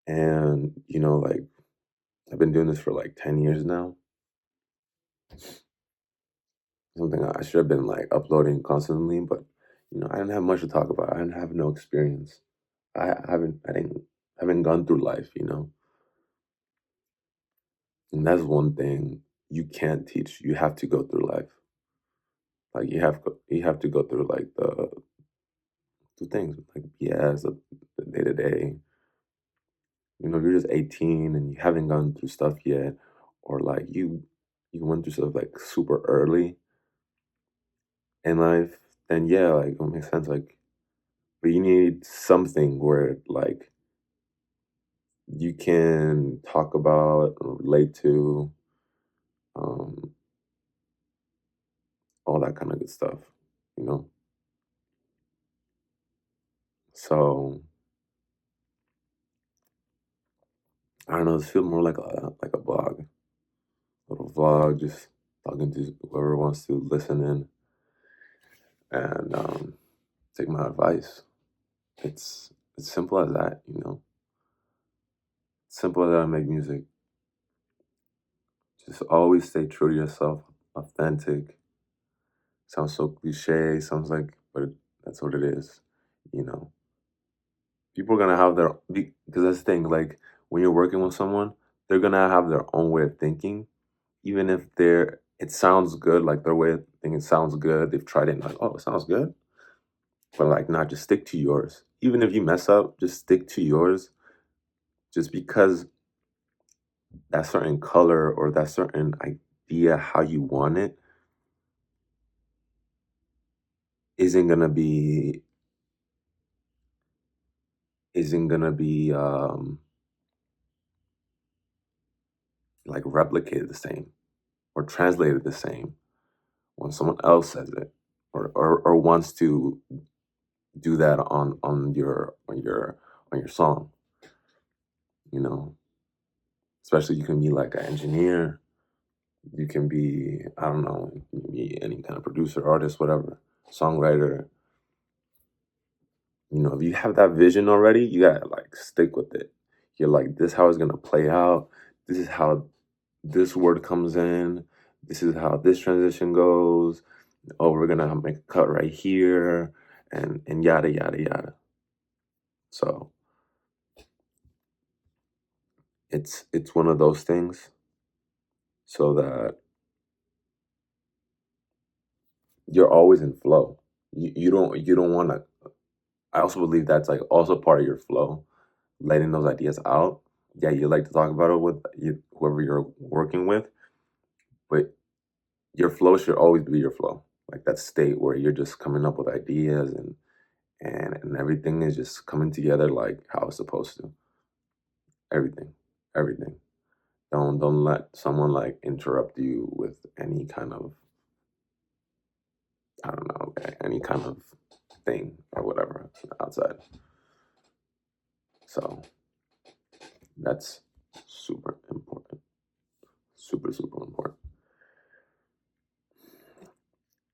And, like, I've been doing this for like 10 years now. Something I should have been like uploading constantly, but I didn't have much to talk about. I didn't have no experience. I haven't gone through life. And that's one thing you can't teach. You have to go through life. Like you have to go through like the things like BS, the day to day. If you're just 18 and you haven't gone through stuff yet, or like you went through stuff like super early in life, then yeah, like it makes sense. Like, but you need something where like you can talk about or relate to, um, all that kind of good stuff, you know. So I don't know. This feels more like a blog, little vlog, just talking to whoever wants to listen in and take my advice. It's simple as that. Simple as that. I make music. Just always stay true to yourself, authentic. Sounds so cliche. Sounds like, but that's what it is. You know, people are gonna have because that's the thing. Like when you're working with someone, they're gonna have their own way of thinking, even if it sounds good. Like their way of thinking sounds good. They've tried it, and like, oh, it sounds good. But like, not just stick to yours. Even if you mess up, just stick to yours. Just because that certain color or that certain idea how you want it isn't gonna be isn't gonna be like replicated the same or translated the same when someone else says it or wants to do that on your song, you know. Especially you can be like an engineer, you can be, I don't know, you can be any kind of producer, artist, whatever, songwriter. If you have that vision already, you gotta like stick with it. You're like, this is how it's gonna play out. This is how this word comes in. This is how this transition goes. Oh, we're gonna make a cut right here, and yada yada yada. So it's one of those things, so that you're always in flow. You don't want to. I also believe that's like also part of your flow, letting those ideas out. Yeah, you like to talk about it with whoever you're working with, but your flow should always be your flow. Like that state where you're just coming up with ideas and everything is just coming together like how it's supposed to. Everything, everything. Don't let someone like interrupt you with any kind of, I don't know, any kind of thing or whatever outside. So that's super important. Super, super important.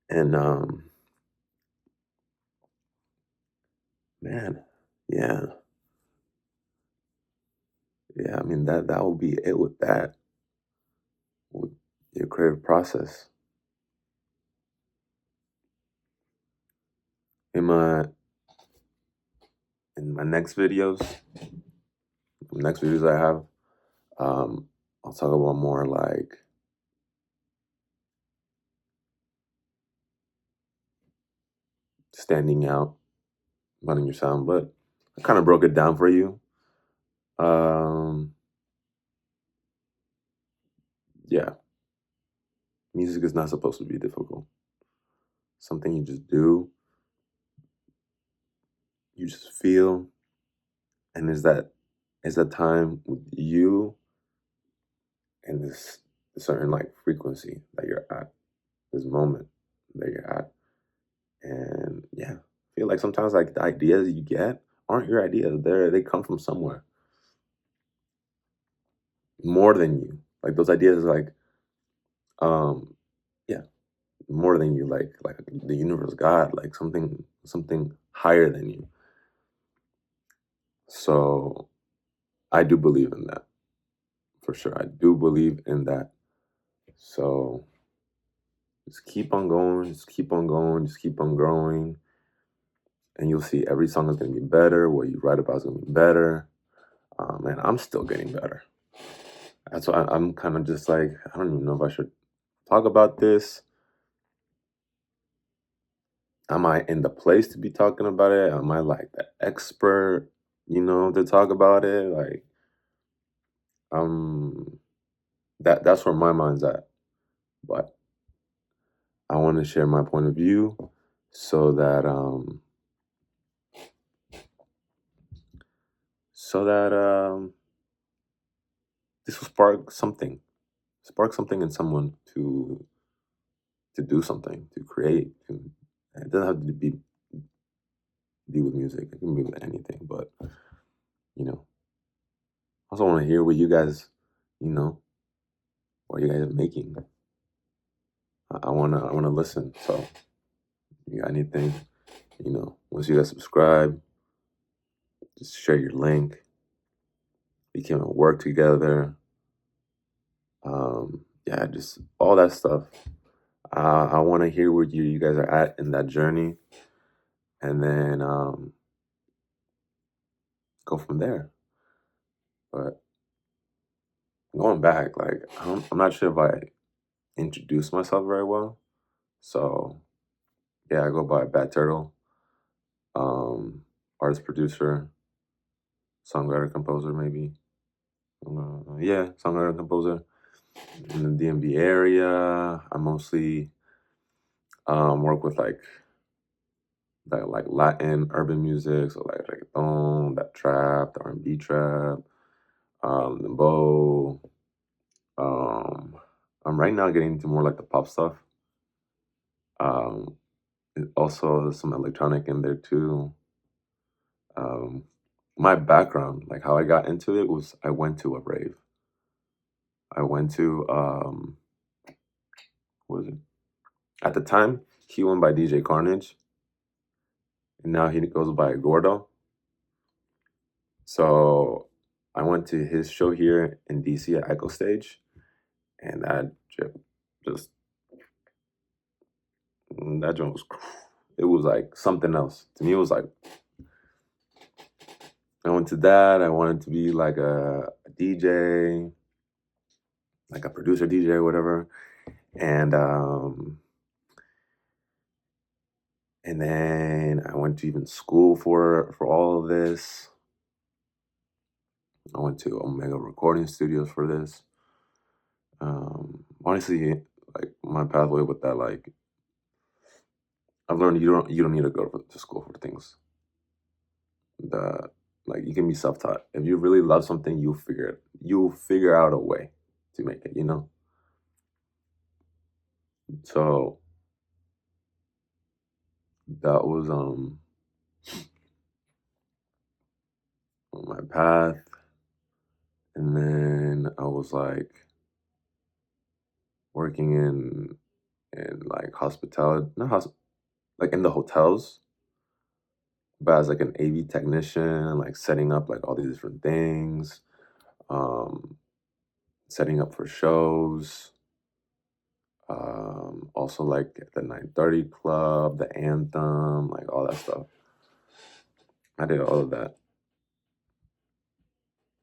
And man, yeah, yeah. I mean that will be it with that, with your creative process. In my next videos I have, I'll talk about more like standing out, running your sound. But I kind of broke it down for you. Um, yeah, music is not supposed to be difficult. Something you just do, you just feel, and is that time with you and this certain like frequency that you're at, this moment that you're at. And yeah, I feel like sometimes like the ideas you get aren't your ideas. They come from somewhere more than you. Like those ideas, like um, yeah, more than you. Like the universe, God, like something higher than you. So I do believe in that for sure. I do believe in that. So just keep on going, just keep on going, just keep on growing, and you'll see every song is gonna be better. What you write about is gonna be better. And I'm still getting better. That's why I'm kind of just like, I don't even know if I should talk about this. Am I in the place to be talking about it? Am I like the expert, to talk about it? Like, um, that's where my mind's at. But I want to share my point of view so that this will spark something in someone to do something, to create. It doesn't have to be with music. It can be with anything. But you know, I also want to hear what you guys, you know, what you guys are making. I wanna listen. So you got anything, once you guys subscribe, just share your link. We can work together. Yeah, just all that stuff. I want to hear where you guys are at in that journey, and then go from there. But going back, like I'm not sure if I introduced myself very well. So yeah, I go by Bad Turtle, um, artist, producer, songwriter, composer, maybe. Yeah, songwriter, composer in the DMV area. I mostly work with like that like Latin urban music, so like reggaeton, that trap, the R&B trap, dembow. Um, I'm right now getting into more like the pop stuff. Um, and also there's some electronic in there too. Um, my background, like how I got into it, was I went to a rave. I went to what was it? At the time, he went by DJ Carnage, and now he goes by Gordo. So I went to his show here in DC at Echo Stage, and just that joint was it was like something else to me. It was like I went to that. I wanted to be like a DJ, like a producer DJ or whatever, and and then I went to even school for all of this. I went to Omega Recording Studios for this. Honestly, like my pathway with that, like I've learned you don't need to go to school for things. That like you can be self taught. If you really love something, you'll figure out a way to make it. So that was on my path, and then I was like working in like hospitality, not like in the hotels, but as like an AV technician, like setting up like all these different things, um, setting up for shows, also like the 930 Club, the Anthem, like all that stuff. I did all of that.